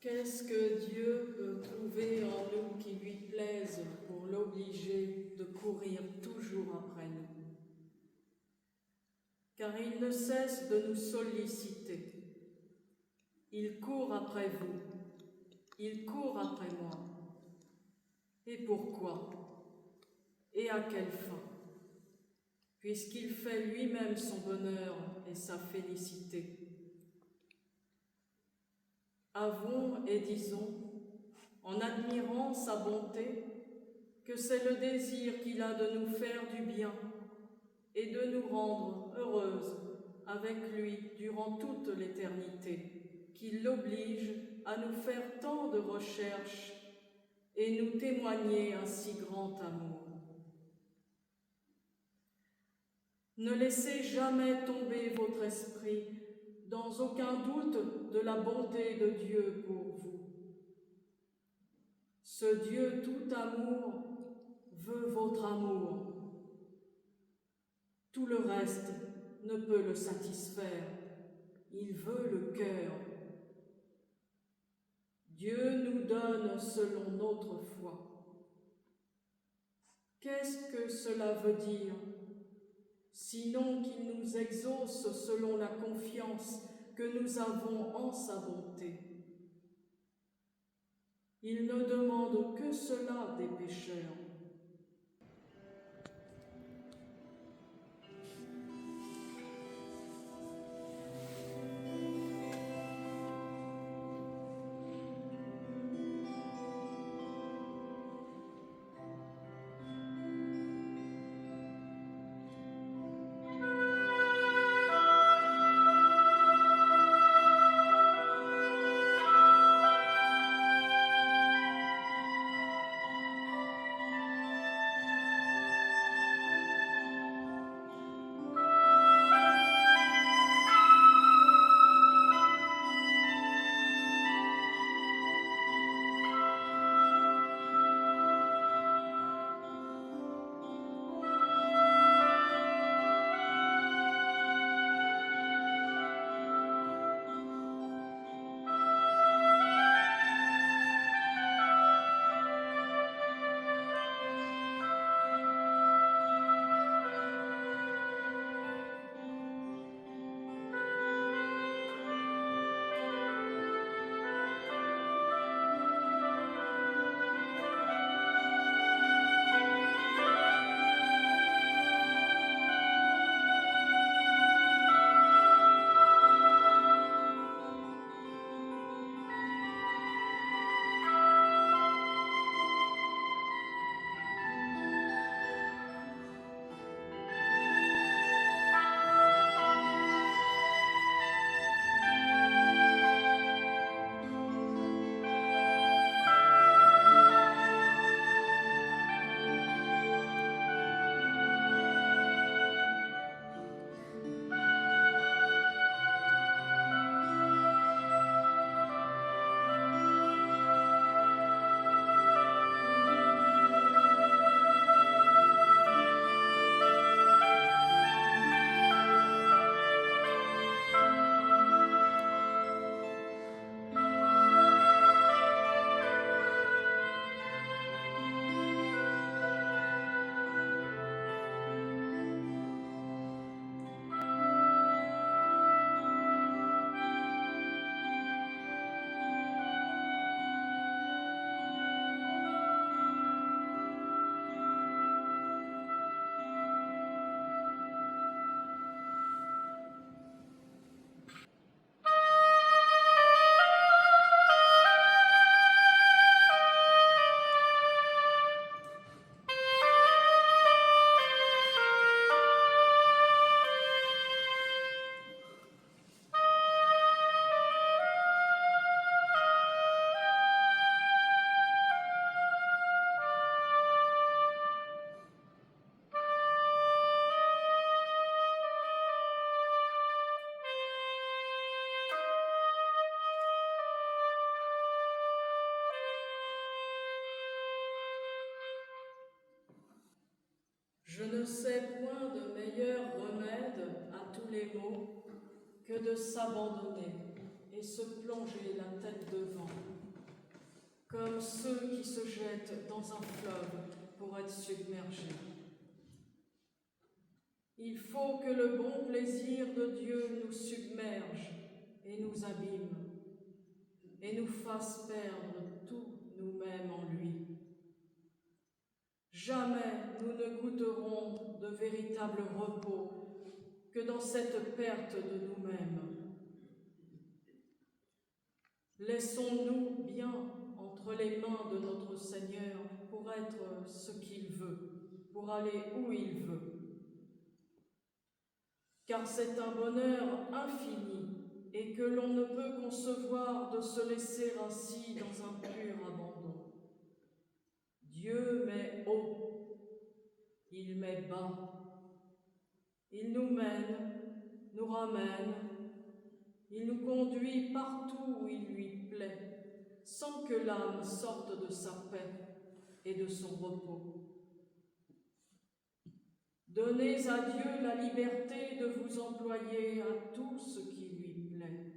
Qu'est-ce que Dieu peut trouver en nous qui lui plaise pour l'obliger de courir toujours après nous? Car il ne cesse de nous solliciter. Il court après vous, il court après moi. Et pourquoi? Et à quelle fin? Puisqu'il fait lui-même son bonheur et sa félicité. Avouons et disons, en admirant sa bonté, que c'est le désir qu'il a de nous faire du bien et de nous rendre heureuses avec lui durant toute l'éternité, qui l'oblige à nous faire tant de recherches et nous témoigner un si grand amour. Ne laissez jamais tomber votre esprit dans aucun doute de la bonté de Dieu pour vous. Ce Dieu tout amour veut votre amour. Tout le reste ne peut le satisfaire. Il veut le cœur. Dieu nous donne selon notre foi. Qu'est-ce que cela veut dire? Sinon qu'il nous exauce selon la confiance que nous avons en sa bonté. Il ne demande que cela des pécheurs. Je ne sais point de meilleur remède à tous les maux que de s'abandonner et se plonger la tête devant, comme ceux qui se jettent dans un fleuve pour être submergés. Il faut que le bon plaisir de Dieu nous submerge et nous abîme, et nous fasse perdre tout nous-mêmes en lui. Jamais nous ne goûterons de véritable repos que dans cette perte de nous-mêmes. Laissons-nous bien entre les mains de notre Seigneur pour être ce qu'il veut, pour aller où il veut. Car c'est un bonheur infini et que l'on ne peut concevoir de se laisser ainsi dans un pur abandon. Dieu met haut, il met bas, il nous mène, nous ramène, il nous conduit partout où il lui plaît, sans que l'âme sorte de sa paix et de son repos. Donnez à Dieu la liberté de vous employer à tout ce qui lui plaît.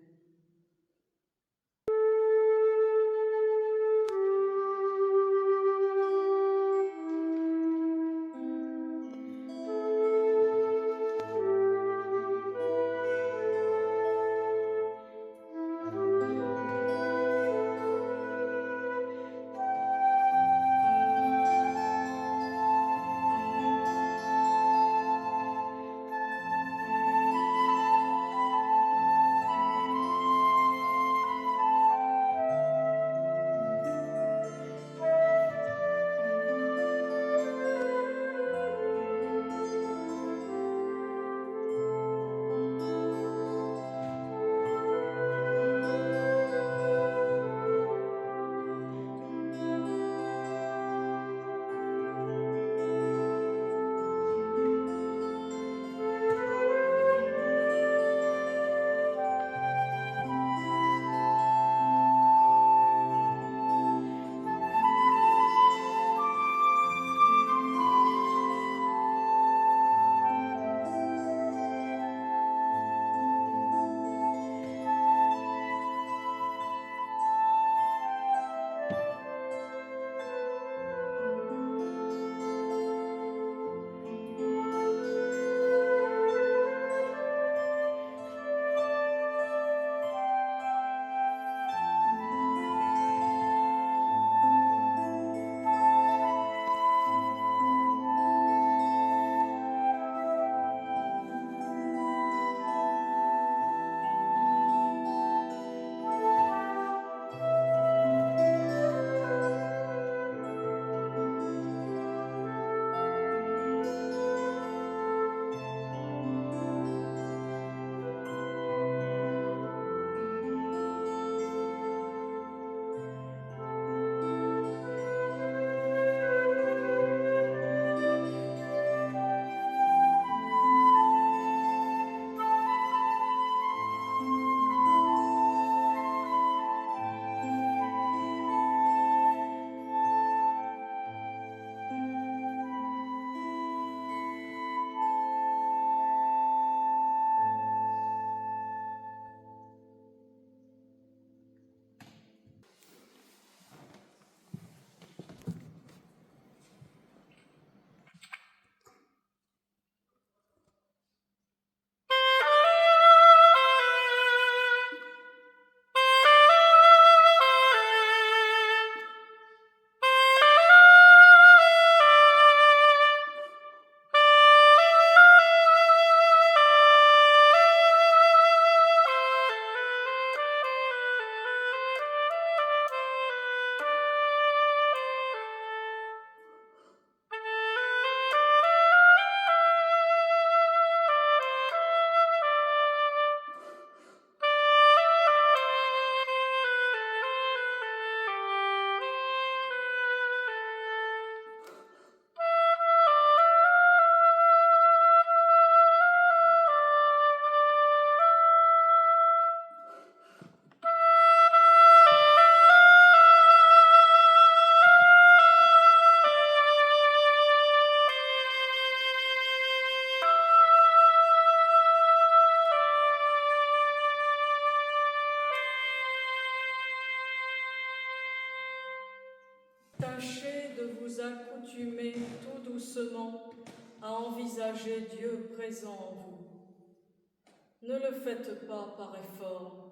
Tâchez de vous accoutumer tout doucement à envisager Dieu présent en vous. Ne le faites pas par effort,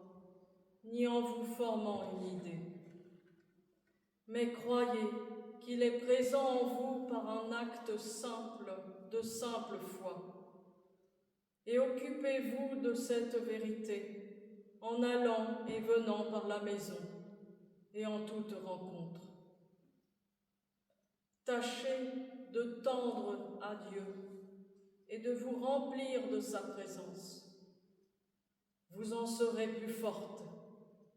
ni en vous formant une idée, mais croyez qu'il est présent en vous par un acte simple, de simple foi. Et occupez-vous de cette vérité en allant et venant par la maison et en toute rencontre. Tâchez de tendre à Dieu et de vous remplir de sa présence. Vous en serez plus forte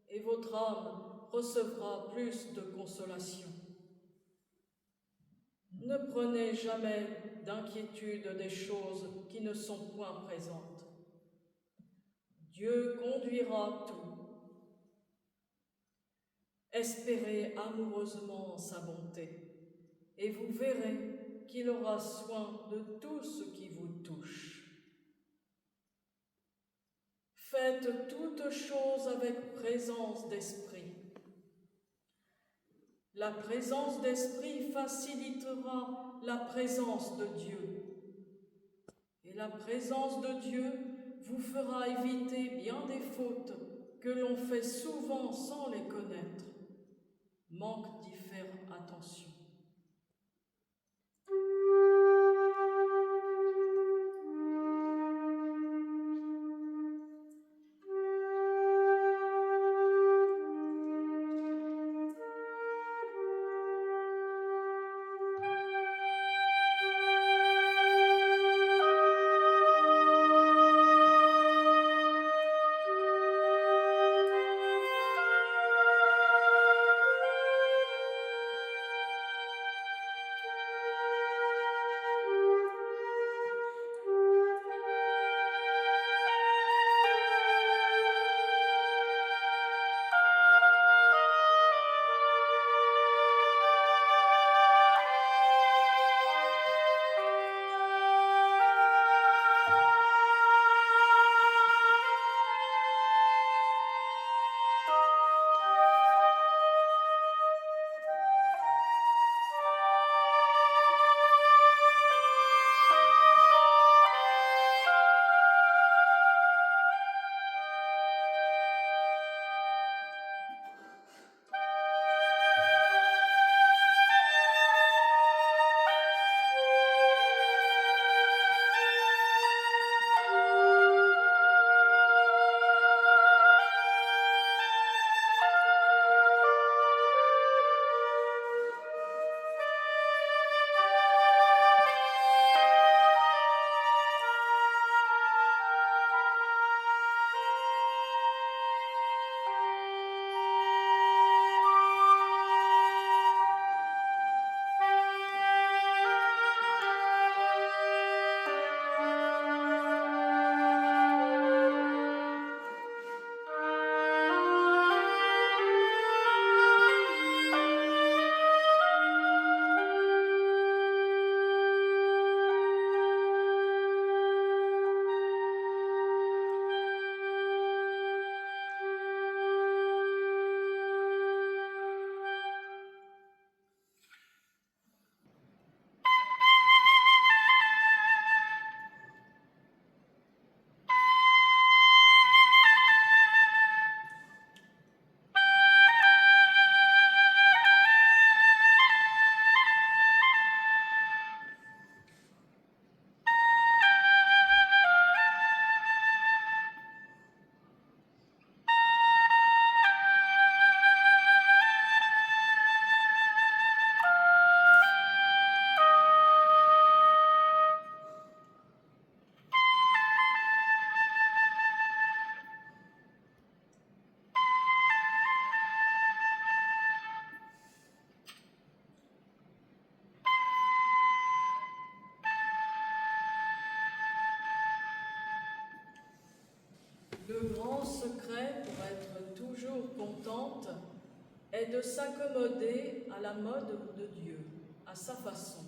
et votre âme recevra plus de consolation. Ne prenez jamais d'inquiétude des choses qui ne sont point présentes. Dieu conduira tout. Espérez amoureusement en sa bonté et vous verrez qu'il aura soin de tout ce qui vous touche. Faites toutes choses avec présence d'esprit. La présence d'esprit facilitera la présence de Dieu. Et la présence de Dieu vous fera éviter bien des fautes que l'on fait souvent sans les connaître. Manque d'y faire attention. Le grand secret pour être toujours contente est de s'accommoder à la mode de Dieu, à sa façon.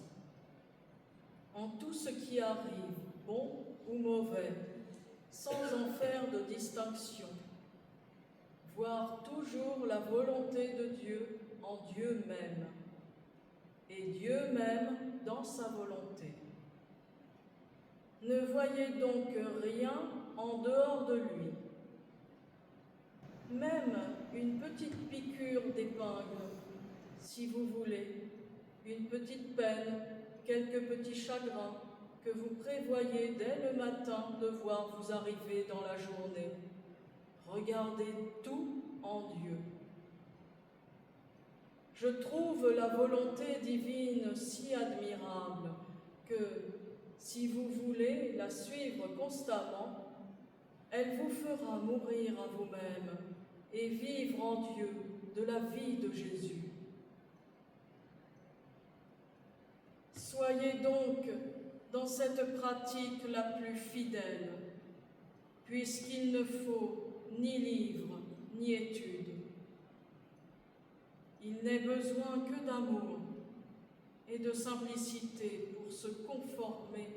En tout ce qui arrive, bon ou mauvais, sans en faire de distinction. Voir toujours la volonté de Dieu en Dieu même et Dieu même dans sa volonté. Ne voyez donc rien en dehors de lui. Même une petite piqûre d'épingle, si vous voulez, une petite peine, quelques petits chagrins que vous prévoyez dès le matin de voir vous arriver dans la journée. Regardez tout en Dieu. Je trouve la volonté divine si admirable que, si vous voulez la suivre constamment, elle vous fera mourir à vous-même et vivre en Dieu de la vie de Jésus. Soyez donc dans cette pratique la plus fidèle, puisqu'il ne faut ni livre ni étude. Il n'est besoin que d'amour et de simplicité pour se conformer